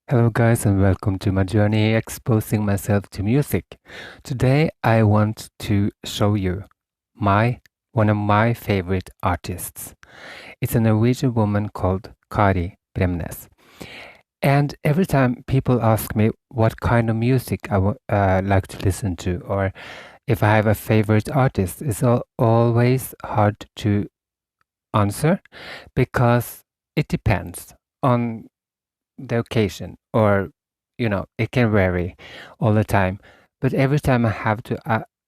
Hello, guys, and welcome to my journey exposing myself to music. Today, I want to show you one of my favorite artists. It's a Norwegian woman called Kari Bremnes. And every time people ask me what kind of music I like to listen to, or if I have a favorite artist, it's always hard to answer because it depends on the occasion, or it can vary all the time. But every time I have to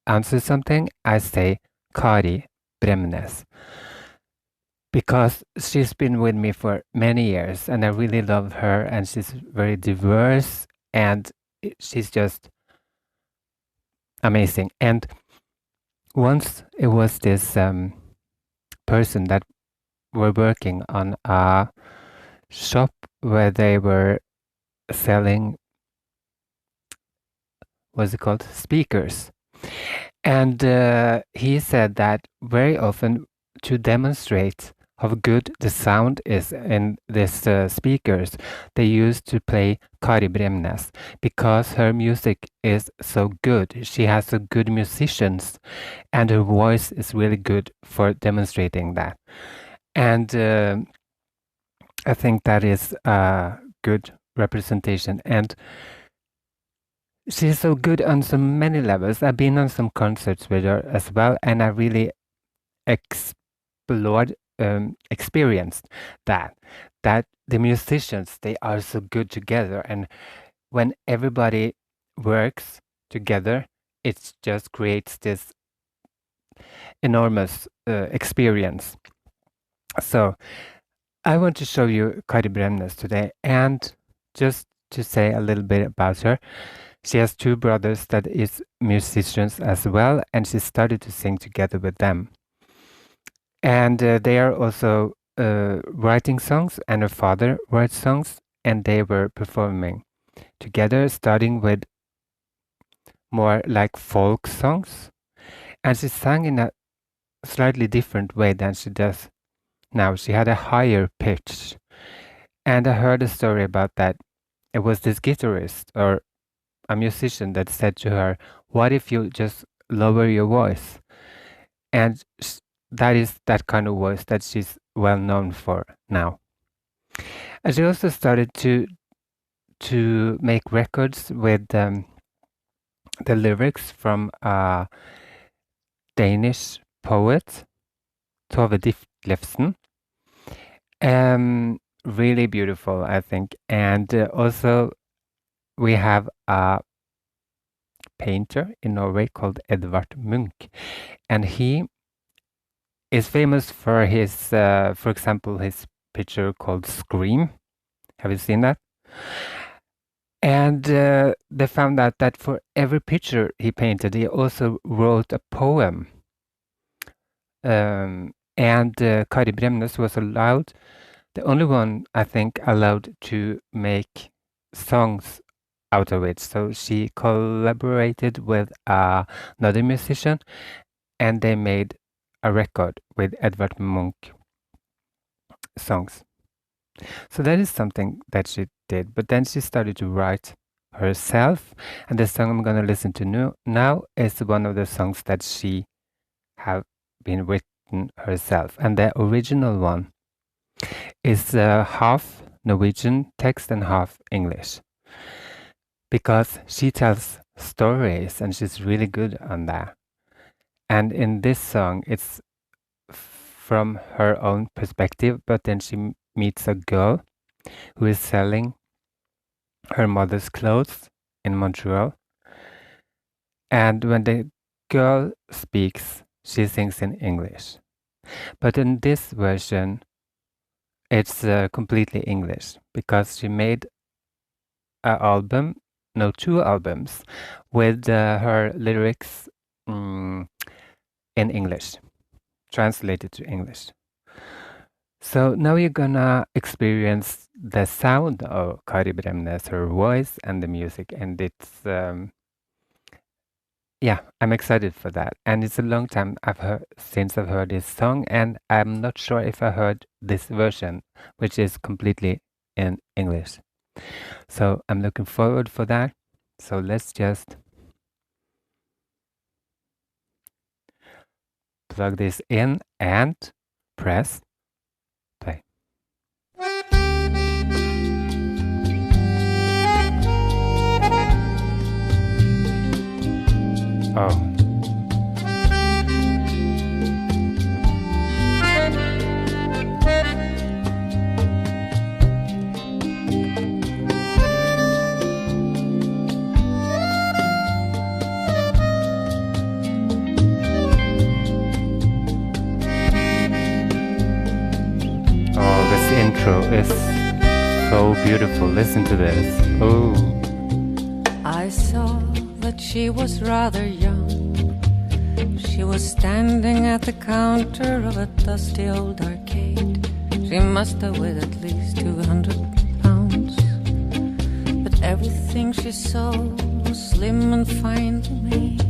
answer something, I say Kari Bremnes because she's been with me for many years and I really love her, and she's very diverse, and she's just amazing. And once it was this person that were working on a shop where they were selling, what's it called, speakers. And he said that very often, to demonstrate how good the sound is in these speakers, they used to play Kari Bremnes because her music is so good. She has so good musicians, and her voice is really good for demonstrating that. And I think that is a good representation. And she's so good on so many levels. I've been on some concerts with her as well, and I really experienced that the musicians, they are so good together, and when everybody works together, it just creates this enormous experience. So I want to show you Kari Bremnes today, and just to say a little bit about her. She has two brothers that is musicians as well, and she started to sing together with them. And they are also writing songs, and her father writes songs, and they were performing together, starting with more like folk songs. And she sang in a slightly different way than she does now. She had a higher pitch. And I heard a story about that. It was this guitarist or a musician that said to her, "What if you just lower your voice?" And that is that kind of voice that she's well known for now. And she also started to make records with the lyrics from a Danish poet, Tove Ditlevsen. Really beautiful, I think. And also we have a painter in Norway called Edvard Munch, and he is famous for his, for example, his picture called Scream. Have you seen that? And they found out that for every picture he painted, he also wrote a poem. And Kari Bremnes was allowed, the only one, I think, allowed to make songs out of it. So she collaborated with another musician, and they made a record with Edvard Munch songs. So that is something that she did. But then she started to write herself, and the song I'm gonna listen to now is one of the songs that she have been written herself, and the original one is half Norwegian text and half English, because she tells stories and she's really good on that. And in this song, it's from her own perspective, but then she meets a girl who is selling her mother's clothes in Montreal. And when the girl speaks, she sings in English. But in this version, it's completely English, because she made two albums with her lyrics in English, translated to English. So now you're gonna experience the sound of Kari Bremnes, her voice and the music, and it's yeah, I'm excited for that. And it's a long time since I've heard this song, and I'm not sure if I heard this version, which is completely in English. So I'm looking forward for that. So let's just plug this in and press play. Oh. Intro is so beautiful. Listen to this. Oh. I saw that she was rather young. She was standing at the counter of a dusty old arcade. She must have weighed at least 200 pounds. But everything she sold was slim and finely made.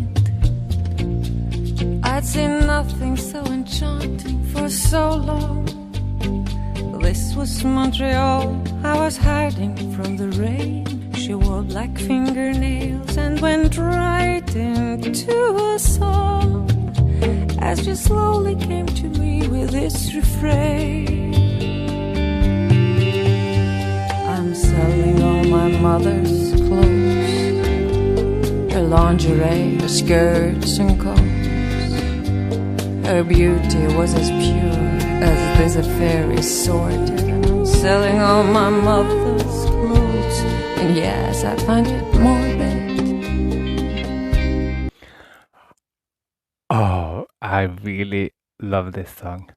I'd seen nothing so enchanting for so long. This was Montreal, I was hiding from the rain. She wore black fingernails and went right into a song as she slowly came to me with this refrain. I'm selling all my mother's clothes, her lingerie, her skirts and coats. Her beauty was as pure as this affair is sordid. I'm selling all my mother's clothes, and yes, I find it morbid. Oh, I really love this song.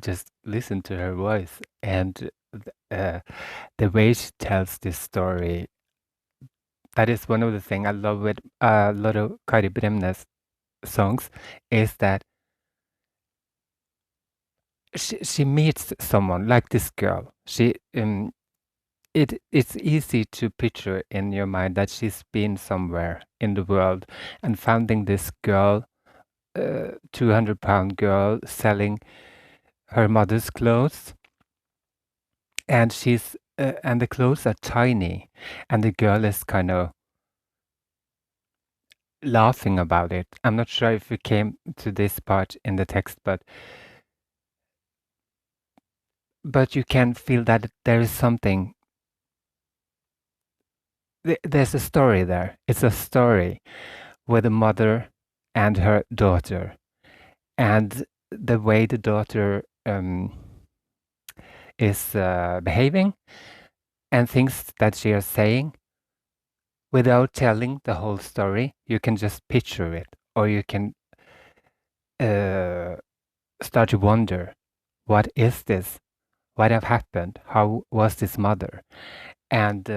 Just listen to her voice and the way she tells this story. That is one of the things I love with a lot of Kari Bremnes songs, is that she meets someone like this girl. It's easy to picture in your mind that she's been somewhere in the world and finding this girl, 200-pound girl, selling her mother's clothes, and she's and the clothes are tiny, and the girl is kind of laughing about it. I'm not sure if we came to this part in the text, but you can feel that there is something. There's a story there. It's a story with a mother and her daughter, and the way the daughter is behaving and things that she is saying. Without telling the whole story, you can just picture it, or you can start to wonder, what is this? What have happened? How was this mother? And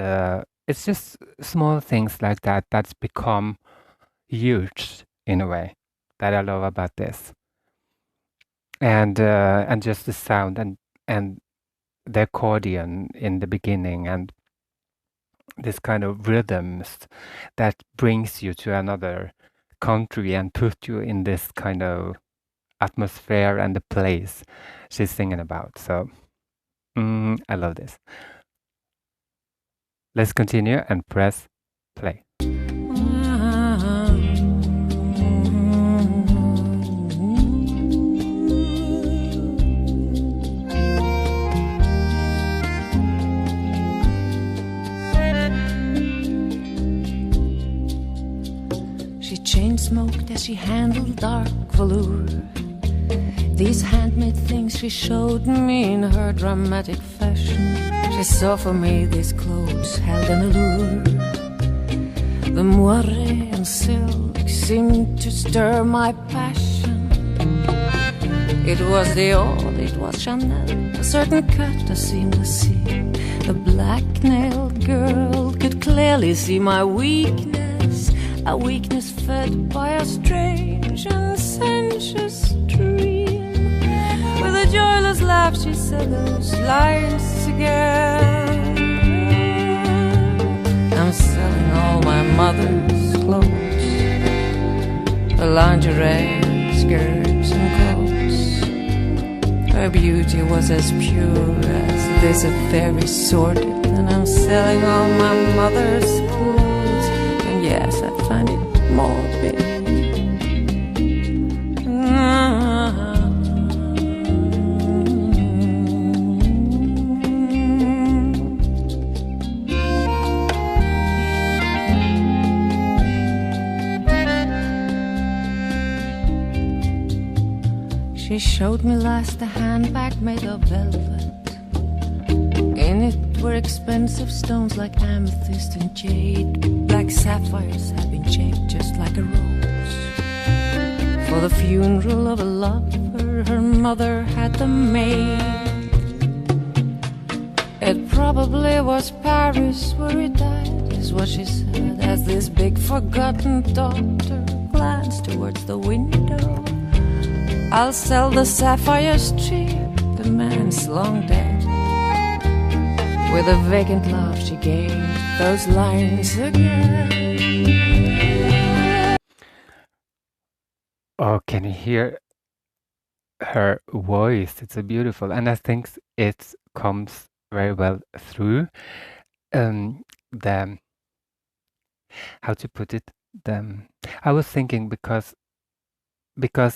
it's just small things like that that's become huge in a way that I love about this. And just the sound and the accordion in the beginning, and this kind of rhythms that brings you to another country and put you in this kind of atmosphere and the place she's singing about. So I love this. Let's continue and press play. She chain-smoked as she handled dark velour. These handmade things she showed me in her dramatic fashion. She saw for me these clothes held an allure. The moire and silk seemed to stir my passion. It was Dior, it was Chanel, a certain cut I seemed to see. The black-nailed girl could clearly see my weakness, a weakness fed by a strange and sensuous dream. With a joyless laugh she said those lines again. I'm selling all my mother's clothes, her lingerie, skirts and coats. Her beauty was as pure as this affair is sordid. and I'm selling all my mother's clothes. And yes, I find it morbid. She showed me last a handbag made of velvet. In it were expensive stones like amethyst and jade. Black sapphires had been shaped just like a rose. For the funeral of a lover, her mother had them made. It probably was Paris where he died, is what she said, as this big forgotten daughter glanced towards the window. I'll sell the sapphires cheap, the man's long dead. With a vacant laugh she gave those lines again. Oh, can you hear her voice? It's so beautiful, and I think it comes very well through. The how to put it? I was thinking because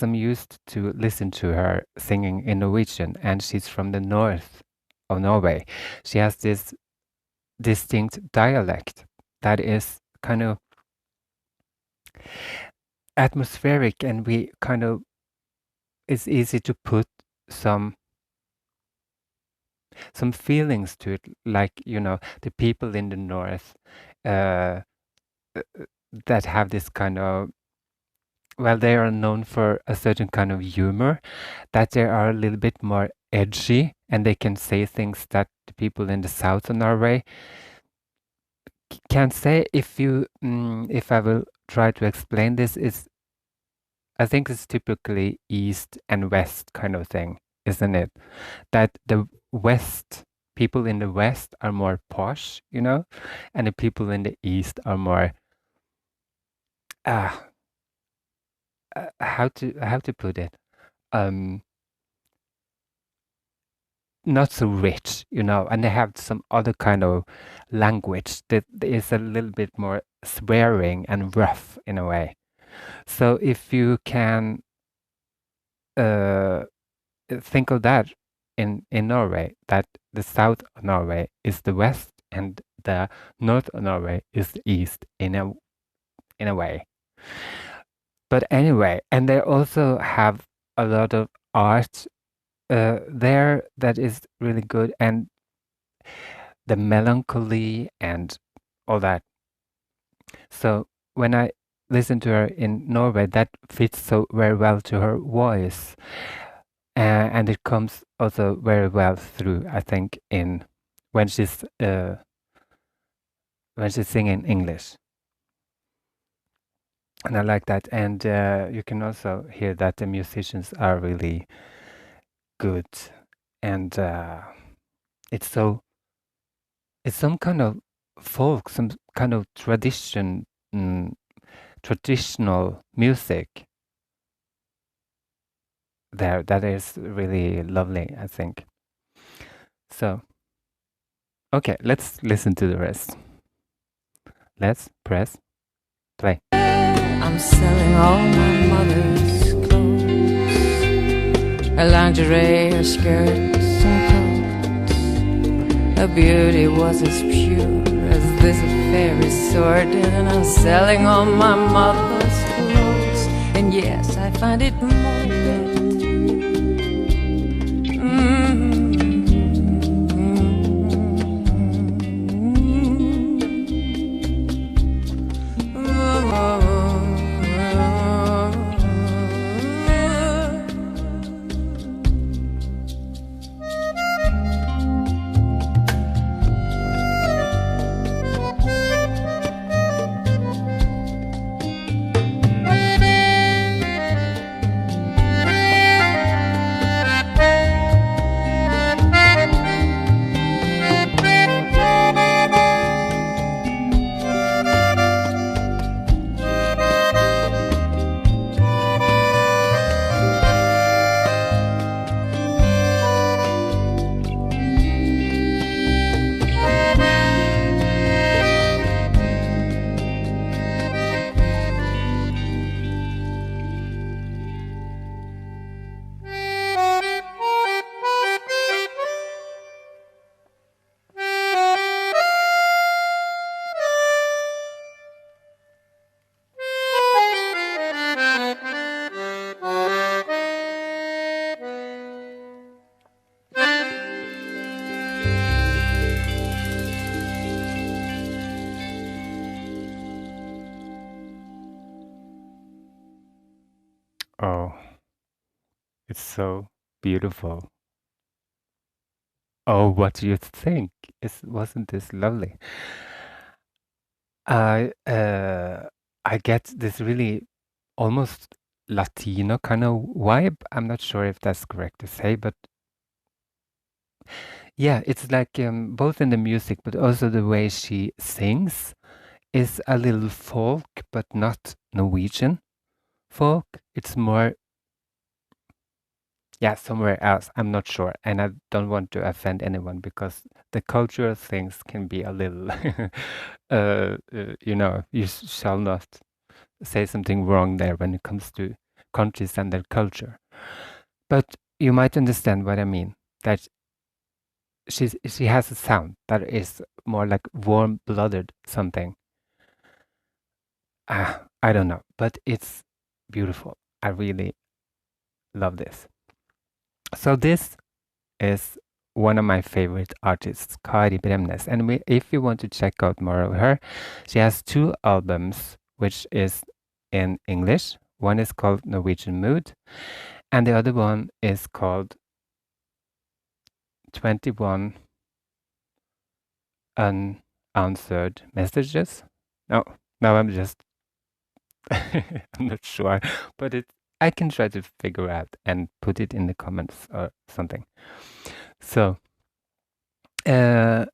I'm used to listen to her singing in Norwegian, and she's from the north of Norway. She has this distinct dialect that is kind of atmospheric, and we kind of, it's easy to put some feelings to it, like, you know, the people in the north that have this kind of, well, they are known for a certain kind of humor, that they are a little bit more edgy, and they can say things that the people in the south of Norway can't say. If I will try to explain this, I think it's typically east and west kind of thing, isn't it? That the west, people in the west are more posh, you know, and the people in the east are more how to put it, not so rich, you know, and they have some other kind of language that is a little bit more swearing and rough in a way. So if you can think of that in Norway, that the south of Norway is the west and the north of Norway is the east in a way. But anyway, and they also have a lot of art there that is really good, and the melancholy and all that. So when I listen to her in Norway, that fits so very well to her voice, and it comes also very well through, I think, in when she's singing English. And I like that, and you can also hear that the musicians are really good, and it's some kind of folk, some kind of traditional music there that is really lovely, I think. So, okay, let's listen to the rest. Let's press play. I'm selling all my mother's clothes, her lingerie, her skirts and coats. Her beauty was as pure as this affair is sordid, and I'm selling all my mother's clothes. And yes, I find it morbid. It's so beautiful. Oh, what do you think? Wasn't this lovely? I I get this really almost Latino kind of vibe. I'm not sure if that's correct to say, but yeah, it's like both in the music, but also the way she sings is a little folk, but not Norwegian folk. It's more, yeah, somewhere else. I'm not sure, and I don't want to offend anyone because the cultural things can be a little, you shall not say something wrong there when it comes to countries and their culture. But you might understand what I mean. That she has a sound that is more like warm-blooded something. I don't know, but it's beautiful. I really love this. So this is one of my favorite artists, Kari Bremnes. And if you want to check out more of her, she has two albums, which is in English. One is called Norwegian Mood, and the other one is called 21 Unanswered Messages. No, now I'm just, I'm not sure, but I can try to figure out and put it in the comments or something. So, I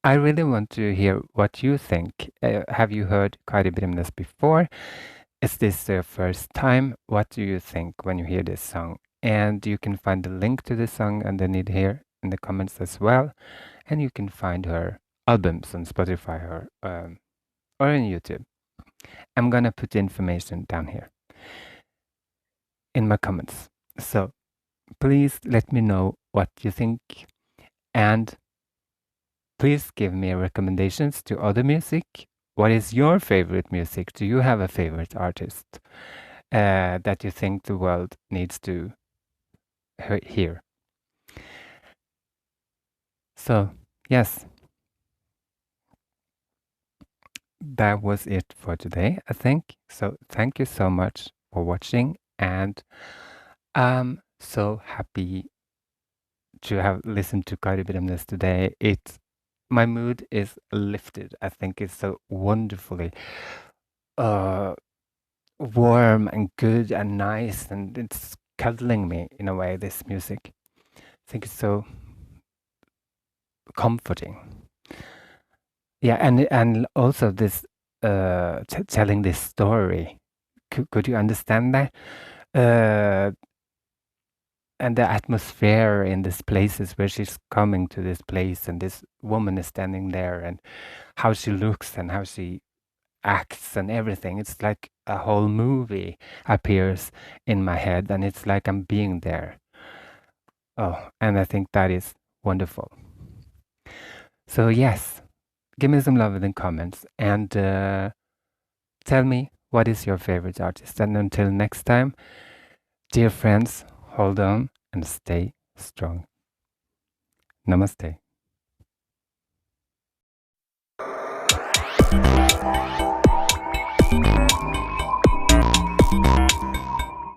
really want to hear what you think. Have you heard Kari Bremnes before? Is this your first time? What do you think when you hear this song? And you can find the link to the song underneath here in the comments as well. And you can find her albums on Spotify or on YouTube. I'm gonna put the information down here in my comments. So please let me know what you think, and please give me recommendations to other music. What is your favorite music? Do you have a favorite artist that you think the world needs to hear? So, yes, that was it for today, I think. So, thank you so much for watching, and I'm so happy to have listened to Kari Bremnes today. My mood is lifted. I think it's so wonderfully uh, warm and good and nice, and it's cuddling me in a way, this music. I think it's so comforting. Yeah, and also this telling this story. Could you understand that? Uh, and the atmosphere in these places where she's coming to this place and this woman is standing there and how she looks and how she acts and everything. It's like a whole movie appears in my head and it's like I'm being there. Oh, and I think that is wonderful. So yes, give me some love in the comments and tell me what is your favorite artist. And until next time, dear friends, hold on and stay strong. Namaste.